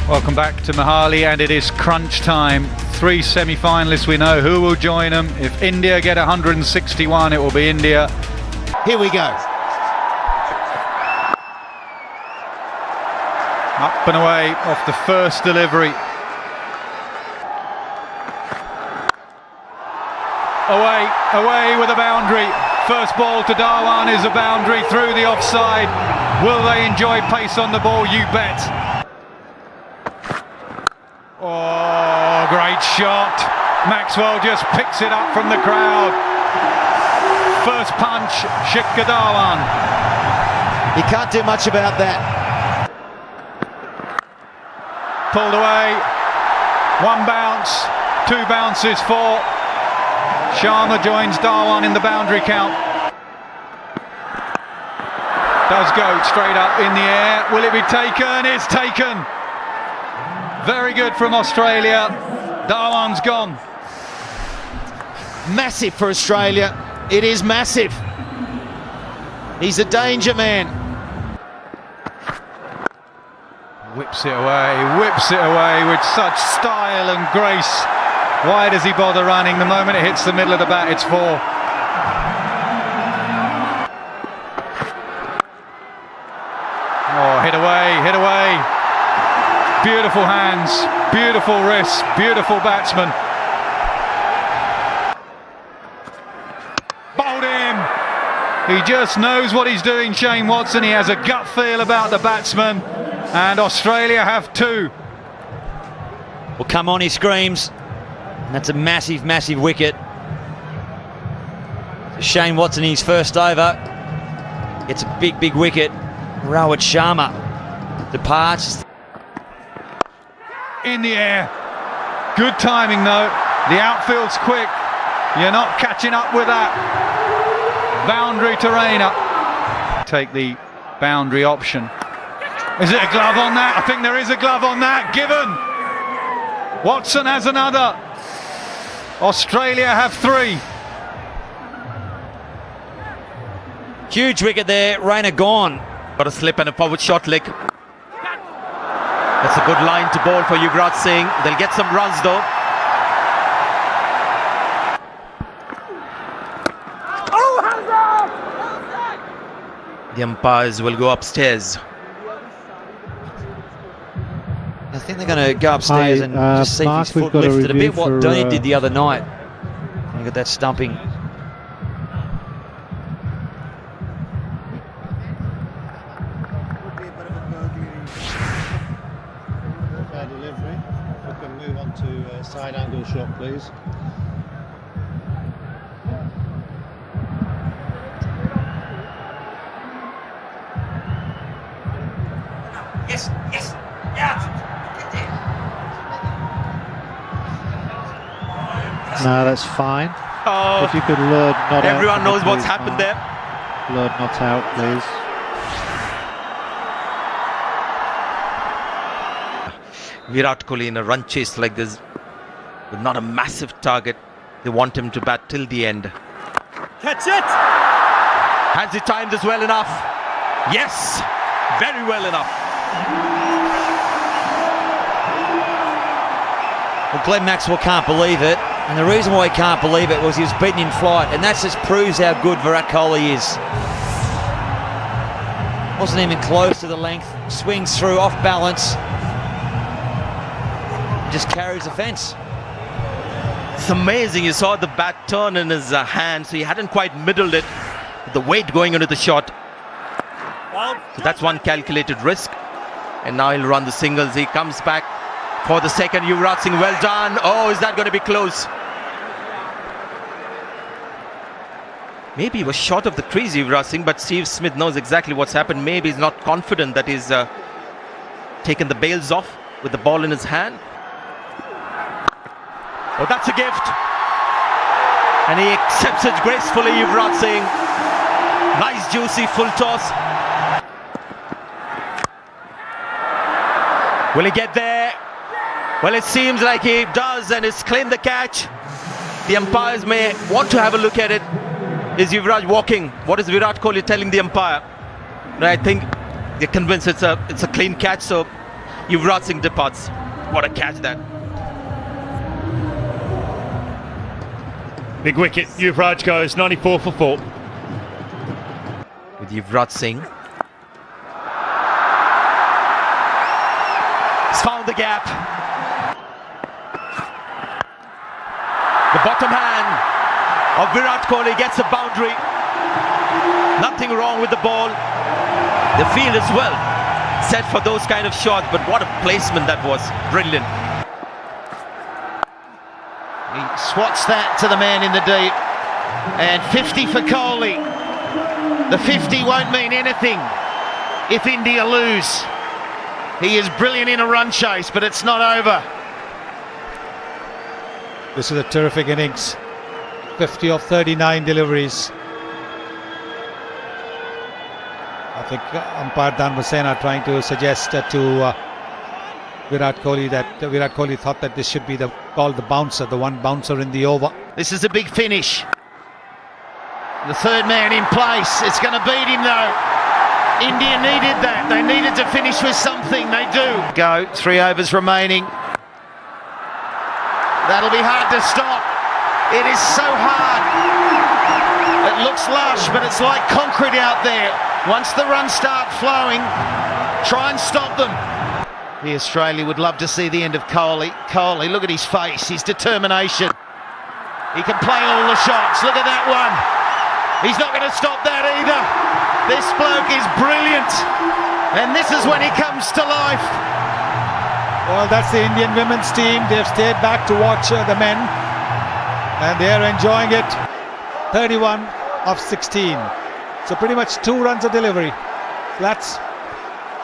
Welcome back to Mohali, and it is crunch time. 3 semi-finalists we know. Who will join them? If India get 161, it will be India. Here we go. Up and away off the first delivery. Away with a boundary. First ball to Dhawan is a boundary through the offside. Will they enjoy pace on the ball? You bet. Oh, great shot. Maxwell just picks it up from the crowd. First punch, Shikhar Dhawan. You can't do much about that. Pulled away. 1 bounce, 2 bounces for Sharma. Joins Dhawan in the boundary count. Does go straight up in the air. Will it be taken? It's taken. Very good from Australia. Dhawan's gone. Massive for Australia. It is massive. He's a danger man. Whips it away with such style and grace. Why does he bother running? The moment it hits the middle of the bat, it's 4. Oh, hit away. Beautiful hands, beautiful wrists, beautiful batsman. Bowled him. He just knows what he's doing, Shane Watson. He has a gut feel about the batsman, and Australia have 2. Well, come on, he screams. And that's a massive, massive wicket. Shane Watson, his first over. It's a big, big wicket. Rohit Sharma departs. In the air. Good timing though. The outfield's quick. You're not catching up with that. Boundary to Raina. Take the boundary option. Is it a glove on that? I think there is a glove on that. Given. Watson has another. Australia have 3. Huge wicket there. Raina gone. Got a slip and a forward short leg. That's a good line to bowl for Yuvraj Singh. They'll get some runs though. The umpires will go upstairs. I think they're going to go upstairs and just see Mark, his foot lifted a bit. What Dhoni did the other night. He got that stumping. Delivery. If we can move on to side angle shot, please. Yes, yeah. No, that's fine. Oh, If you could lure not out. everyone knows what's happened there. Lure not out, please. Virat Kohli in a run chase like this, with not a massive target. They want him to bat till the end. Catch it! Has he timed this well enough? Yes, very well enough. Well, Glenn Maxwell can't believe it, and the reason why he can't believe it was he was beaten in flight, and that just proves how good Virat Kohli is. Wasn't even close to the length, swings through off balance, just carries the fence. It's amazing. You saw the bat turn in his hand, so he hadn't quite middled it with the weight going into the shot. So that's one calculated risk. And now he'll run the singles. He comes back for the second. Yuvraj Singh, well done. Oh, is that going to be close? Maybe he was short of the crease, Yuvraj Singh, but Steve Smith knows exactly what's happened. Maybe he's not confident that he's taken the bails off with the ball in his hand. Oh, that's a gift. And he accepts it gracefully, Yuvraj Singh. Nice, juicy, full toss. Will he get there? Well, it seems like he does, and he's claimed the catch. The umpires may want to have a look at it. Is Yuvraj walking? What is Virat Kohli telling the umpire? I think they're convinced it's a clean catch, so Yuvraj Singh departs. What a catch that. Big wicket, Yuvraj goes 94 for 4. With Yuvraj Singh. He's found the gap. The bottom hand of Virat Kohli gets a boundary. Nothing wrong with the ball. The field is well set for those kind of shots, but what a placement that was. Brilliant. He swats that to the man in the deep. And 50 for Kohli. The 50 won't mean anything if India lose. He is brilliant in a run chase, but it's not over. This is a terrific innings. 50 of 39 deliveries. I think umpire Dan Hussain trying to suggest to Virat Kohli that Virat Kohli thought that this should be called the bouncer, the one bouncer in the over. This is a big finish. The third man in place. It's going to beat him though. India needed that. They needed to finish with something. They do. Go. 3 overs remaining. That'll be hard to stop. It is so hard. It looks lush, but it's like concrete out there. Once the runs start flowing, try and stop them. The Australia would love to see the end of Kohli. Kohli, look at his face, his determination. He can play all the shots. Look at that one. He's not going to stop that either. This bloke is brilliant. And this is when he comes to life. Well, that's the Indian women's team. They've stayed back to watch the men. And they're enjoying it. 31 of 16. So pretty much 2 runs of delivery. Flats.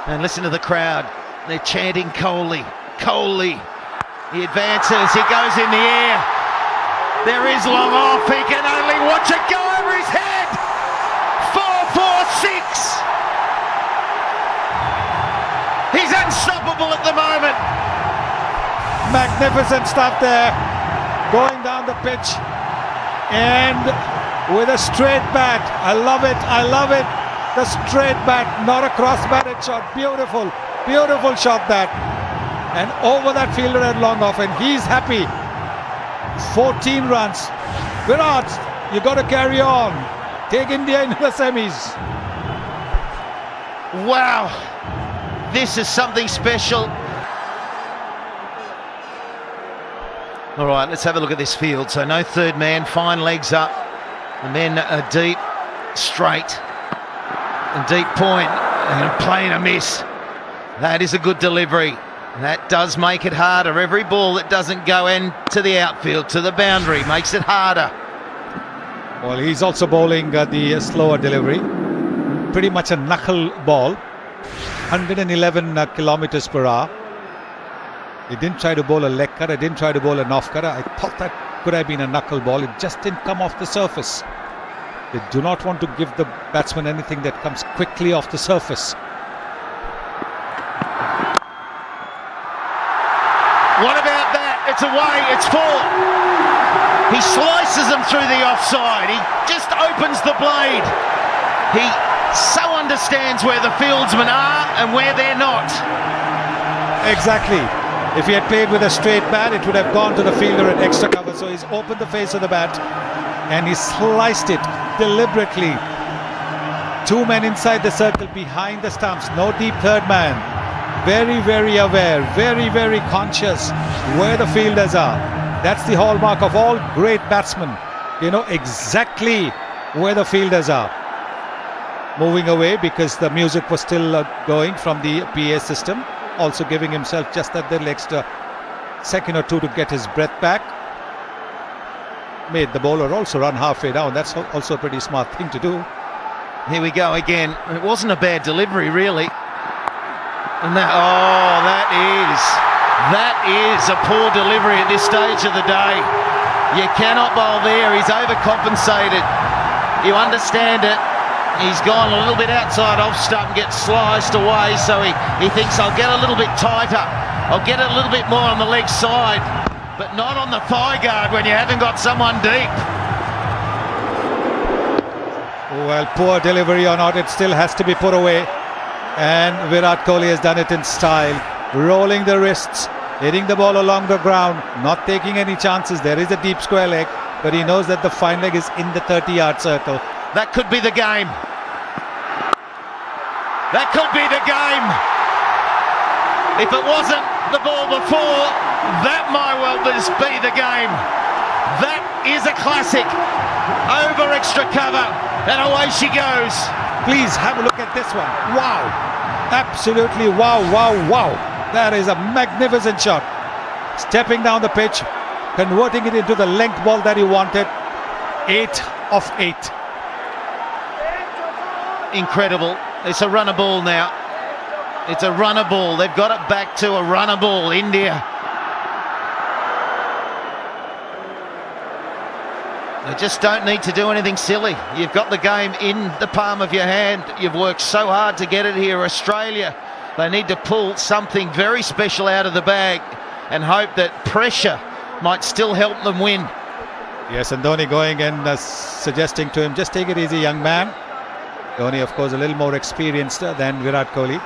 And listen to the crowd. They're chanting Kohli. Kohli. He advances. He goes in the air. There is long off. He can only watch it go over his head. 4-4-6. He's unstoppable at the moment. Magnificent stuff there. Going down the pitch. And with a straight bat. I love it. I love it. The straight bat, not a cross-batted shot. Beautiful. Beautiful shot that. And over that fielder at long off. And he's happy. 14 runs. Virat, you got to carry on. Take India into the semis. Wow. This is something special. All right, let's have a look at this field. So no third man, fine legs up. The men are deep, straight, and deep point, and playing a miss. That is a good delivery. That does make it harder. Every ball that doesn't go into the outfield, to the boundary, makes it harder. Well, he's also bowling the slower delivery. Pretty much a knuckle ball. 111 kilometers per hour. He didn't try to bowl a leg cutter, didn't try to bowl an off cutter. I thought that could have been a knuckle ball. It just didn't come off the surface. They do not want to give the batsman anything that comes quickly off the surface. What about that? It's away, it's full. He slices them through the offside. He just opens the blade. He so understands where the fieldsmen are and where they're not. Exactly. If he had played with a straight bat, it would have gone to the fielder at extra cover. So he's opened the face of the bat and he sliced it deliberately. 2 men inside the circle behind the stumps. No deep third man. Very, very aware, very, very conscious where the fielders are. That's the hallmark of all great batsmen. You know exactly where the fielders are. Moving away because the music was still going from the PA system. Also giving himself just that little extra second or two to get his breath back. Made the bowler also run halfway down. That's also a pretty smart thing to do. Here we go again. It wasn't a bad delivery, really. And that is a poor delivery at this stage of the day. You cannot bowl there. He's overcompensated. You understand it. He's gone a little bit outside off stump and gets sliced away, so he thinks, I'll get a little bit tighter. I'll get it a little bit more on the leg side, but not on the thigh guard when you haven't got someone deep. Well, poor delivery or not, it still has to be put away. And Virat Kohli has done it in style. rolling the wrists, hitting the ball along the ground, not taking any chances. There is a deep square leg, but he knows that the fine leg is in the 30-yard circle. That could be the game. That could be the game. If it wasn't the ball before, that might well just be the game. That is a classic. Over extra cover, and away she goes. Please have a look at this one. Wow. Absolutely wow, wow, wow. That is a magnificent shot. Stepping down the pitch, converting it into the length ball that he wanted. 8 of 8. Incredible. It's a runner ball now. It's a runner ball. They've got it back to a runner ball, India. They just don't need to do anything silly. You've got the game in the palm of your hand. You've worked so hard to get it here. Australia, they need to pull something very special out of the bag and hope that pressure might still help them win. Yes, and Dhoni going and suggesting to him, just take it easy, young man. Dhoni, of course, a little more experienced than Virat Kohli.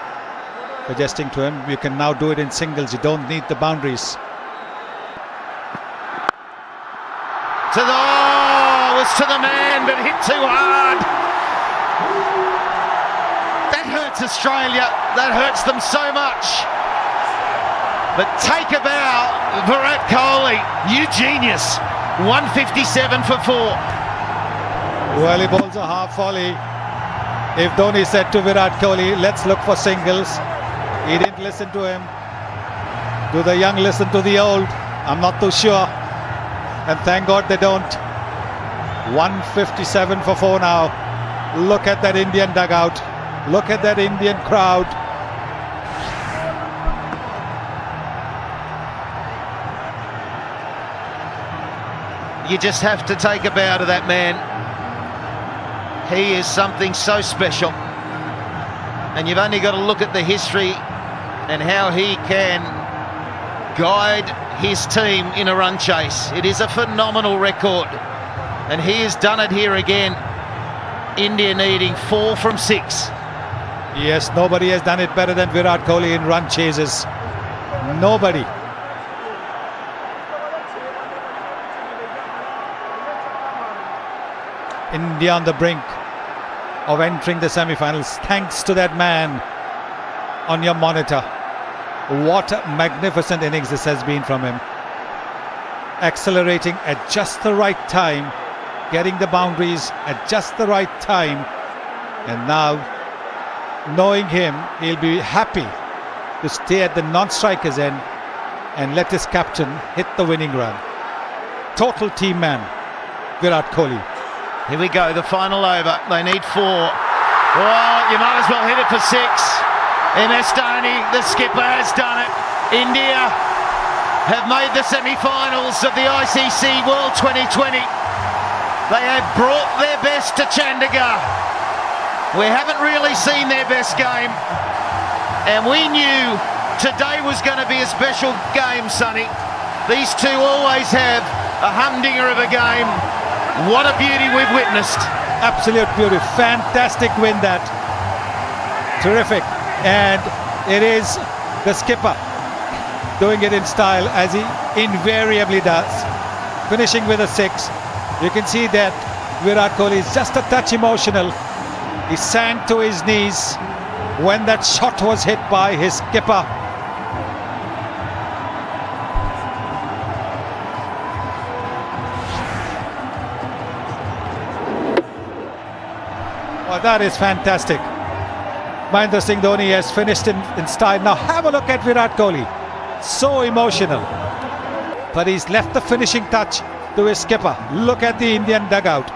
Suggesting to him, you can now do it in singles. You don't need the boundaries. Was to the man, but hit too hard. That hurts Australia. That hurts them so much. But take a bow, Virat Kohli. You genius. 157 for 4. Well, he bowls a half volley. If Dhoni said to Virat Kohli, let's look for singles, he didn't listen to him. Do the young listen to the old? I'm not too sure. And thank God they don't. 157 for 4 now. Look at that Indian dugout. Look at that Indian crowd. You just have to take a bow to that man. He is something so special. And you've only got to look at the history and how he can guide his team in a run chase. It is a phenomenal record. And he has done it here again. India needing 4 from 6. Yes, nobody has done it better than Virat Kohli in run chases. Nobody. India on the brink of entering the semi-finals, thanks to that man on your monitor. What a magnificent innings this has been from him. Accelerating at just the right time, getting the boundaries at just the right time, and now, knowing him, he'll be happy to stay at the non-strikers end and let his captain hit the winning run. Total team man, Virat Kohli. Here we go, the final over. They need 4. Well, you might as well hit it for 6. MS Dhoni, the skipper, has done it. India have made the semi-finals of the ICC World 2020. They have brought their best to Chandigarh. We haven't really seen their best game, and we knew today was going to be a special game, Sonny. These two always have a humdinger of a game. What a beauty we've witnessed. Absolute beauty. Fantastic win that. Terrific. And it is the skipper doing it in style, as he invariably does. Finishing with a 6. You can see that Virat Kohli is just a touch emotional. He sank to his knees when that shot was hit by his skipper. Oh, that is fantastic. Bindra Dhoni has finished in style. Now have a look at Virat Kohli. So emotional. But he's left the finishing touch to his skipper. Look at the Indian dugout.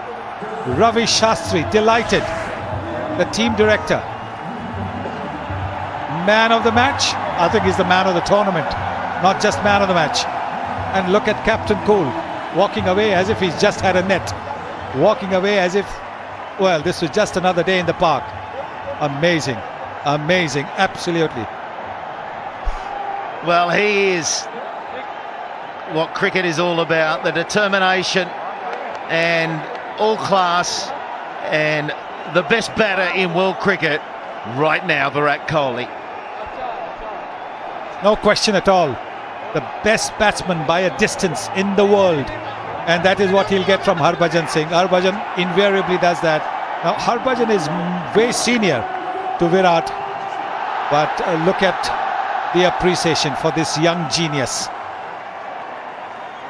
Ravi Shastri, delighted. The team director. Man of the match? I think he's the man of the tournament, not just man of the match. And look at Captain Cool, walking away as if he's just had a net. Walking away as if, well, this was just another day in the park. Amazing, amazing, absolutely. Well, he is what cricket is all about, the determination and all class, and the best batter in world cricket right now, Virat Kohli. No question at all. The best batsman by a distance in the world. And that is what he'll get from Harbhajan Singh. Harbhajan invariably does that. Now, Harbhajan is way senior to Virat. But look at the appreciation for this young genius.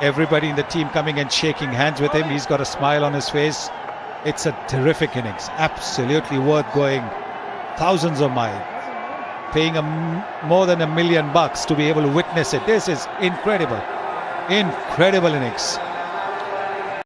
Everybody in the team coming and shaking hands with him. He's got a smile on his face. It's a terrific innings. Absolutely worth going thousands of miles. Paying more than $1 million to be able to witness it. This is incredible. Incredible innings.